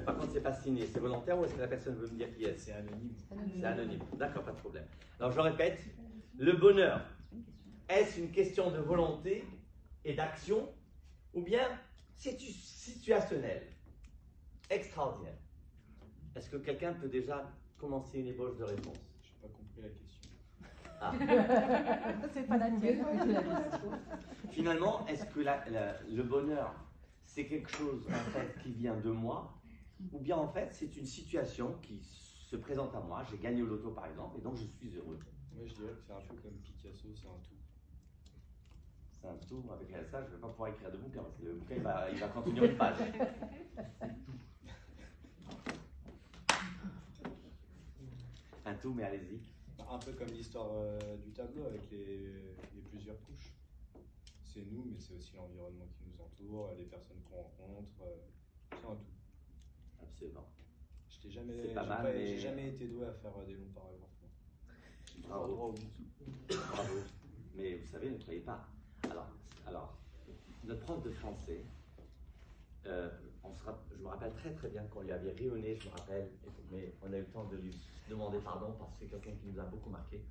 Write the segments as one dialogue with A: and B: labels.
A: Par contre, c'est pas signé. C'est volontaire ou est-ce que la personne veut me dire qui est?
B: C'est anonyme.
A: C'est anonyme. D'accord, pas de problème. Alors, je répète. Le bonheur, est-ce une question de volonté et d'action ou bien c'est situationnel? Extraordinaire. Est-ce que quelqu'un peut déjà commencer une ébauche de réponse?
B: Je n'ai pas compris la question.
A: Ah.
C: C'est pas la tienne.
A: Finalement, est-ce que le bonheur, c'est quelque chose en fait qui vient de moi, ou bien en fait c'est une situation qui se présente à moi, j'ai gagné au loto par exemple, et donc je suis heureux?
B: Moi je dirais que c'est un peu comme Picasso, c'est un tout.
A: C'est un tout, avec ça je ne vais pas pouvoir écrire de bouquin, parce que le bouquin il va contenir une page. Un tout, mais allez-y.
B: Un peu comme l'histoire du tableau avec les plusieurs couches. C'est nous, mais c'est aussi l'environnement qui nous entoure, les personnes qu'on rencontre. C'est un tout.
A: Absolument.
B: J'ai jamais été doué à faire des longs paragraphes.
A: Bravo. Bravo. Mais vous savez, ne croyez pas. Alors, notre prof de français, je me rappelle très très bien qu'on lui avait ri au nez, je me rappelle, mais on a eu le temps de lui demander pardon parce que c'est quelqu'un qui nous a beaucoup marqué.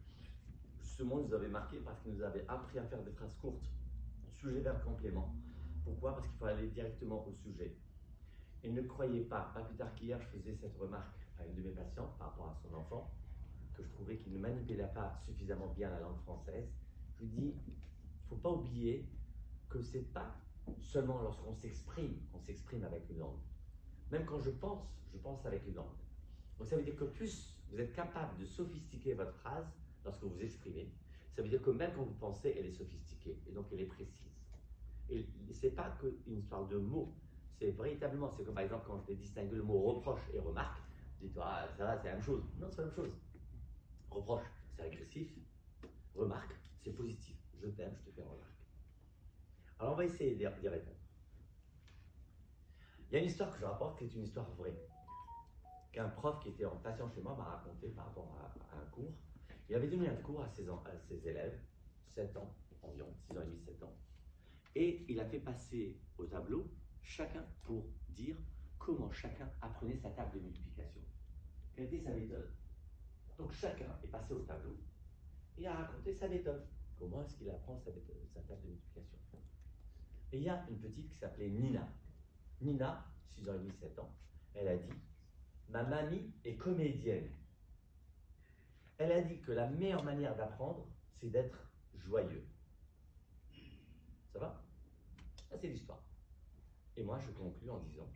A: Justement, il nous avait marqué parce qu'il nous avait appris à faire des phrases courtes, sujet, verbe, complément. Pourquoi? Parce qu'il faut aller directement au sujet. Et ne croyez pas plus tard qu'hier, je faisais cette remarque à une de mes patientes par rapport à son enfant, que je trouvais qu'il ne manipulait pas suffisamment bien la langue française. Je lui dis, il ne faut pas oublier que ce n'est pas seulement lorsqu'on s'exprime qu'on s'exprime avec une langue. Même quand je pense avec une langue. Donc ça veut dire que plus vous êtes capable de sophistiquer votre phrase lorsque vous exprimez, ça veut dire que même quand vous pensez, elle est sophistiquée et donc elle est précise. Et ce n'est pas qu'une histoire de mots, c'est véritablement, c'est comme par exemple quand je vais distinguer le mot reproche et remarque, vous dites, ah, ça va, c'est la même chose. Non, c'est la même chose. Reproche, c'est agressif. Remarque, c'est positif. Je t'aime, je te fais une remarque. Alors on va essayer d'y répondre. Il y a une histoire que je rapporte qui est une histoire vraie, qu'un prof qui était en patient chez moi m'a raconté par rapport à un cours. Il avait donné un cours à ses élèves, 7 ans environ, 6 ans et demi, 7 ans. Et il a fait passer au tableau chacun pour dire comment chacun apprenait sa table de multiplication. Quelle était sa méthode? Donc chacun est passé au tableau et a raconté sa méthode. Comment est-ce qu'il apprend sa table de multiplication? Et il y a une petite qui s'appelait Nina. Nina, 6 ans et demi, 7 ans, elle a dit « Ma mamie est comédienne. » Elle a dit que la meilleure manière d'apprendre, c'est d'être joyeux. Ça va? Ça, c'est l'histoire. Et moi, je conclus en disant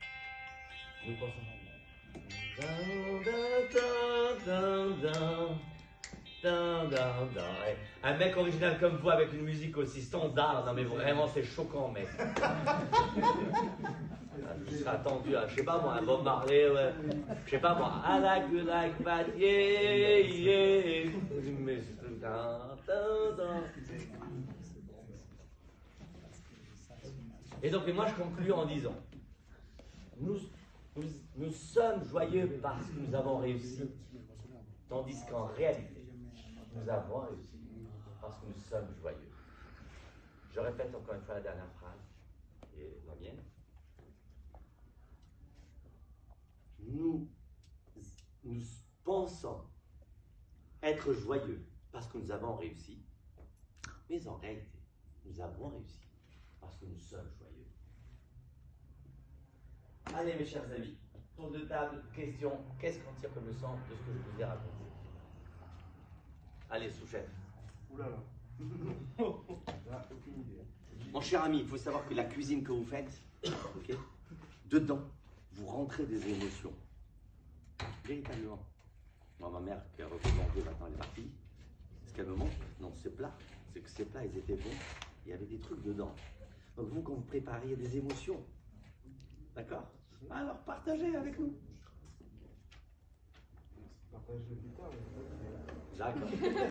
A: « Nous pensons... » Un mec original comme vous avec une musique aussi standard, non mais vraiment c'est choquant mec. Je serais attendu à, je sais pas moi, un Bob Marley, ouais. Je sais pas moi, I like you like that, yeah, yeah. Et donc moi je conclus en disant, nous sommes joyeux parce que nous avons réussi, tandis qu'en réalité, nous avons réussi parce que nous sommes joyeux. Je répète encore une fois la dernière phrase, et la mienne. Nous pensons être joyeux parce que nous avons réussi, mais en réalité, nous avons réussi parce que nous sommes joyeux. Allez mes chers amis, tour de table, question, qu'est-ce qu'on tire comme leçon de ce que je vous ai raconté? Allez, sous-chef.
D: Oulala. Aucune idée.
A: Mon cher ami, il faut savoir que la cuisine que vous faites, okay, dedans, vous rentrez des émotions. Véritablement. Moi, ma mère, qui a refait manger, maintenant elle est partie. Ce qu'elle me montre, non, ces plats, c'est que ces plats, ils étaient bons. Il y avait des trucs dedans. Donc vous, quand vous prépariez des émotions, d'accord? Alors, partagez avec nous.
D: Partagez plus tard.
A: D'accord.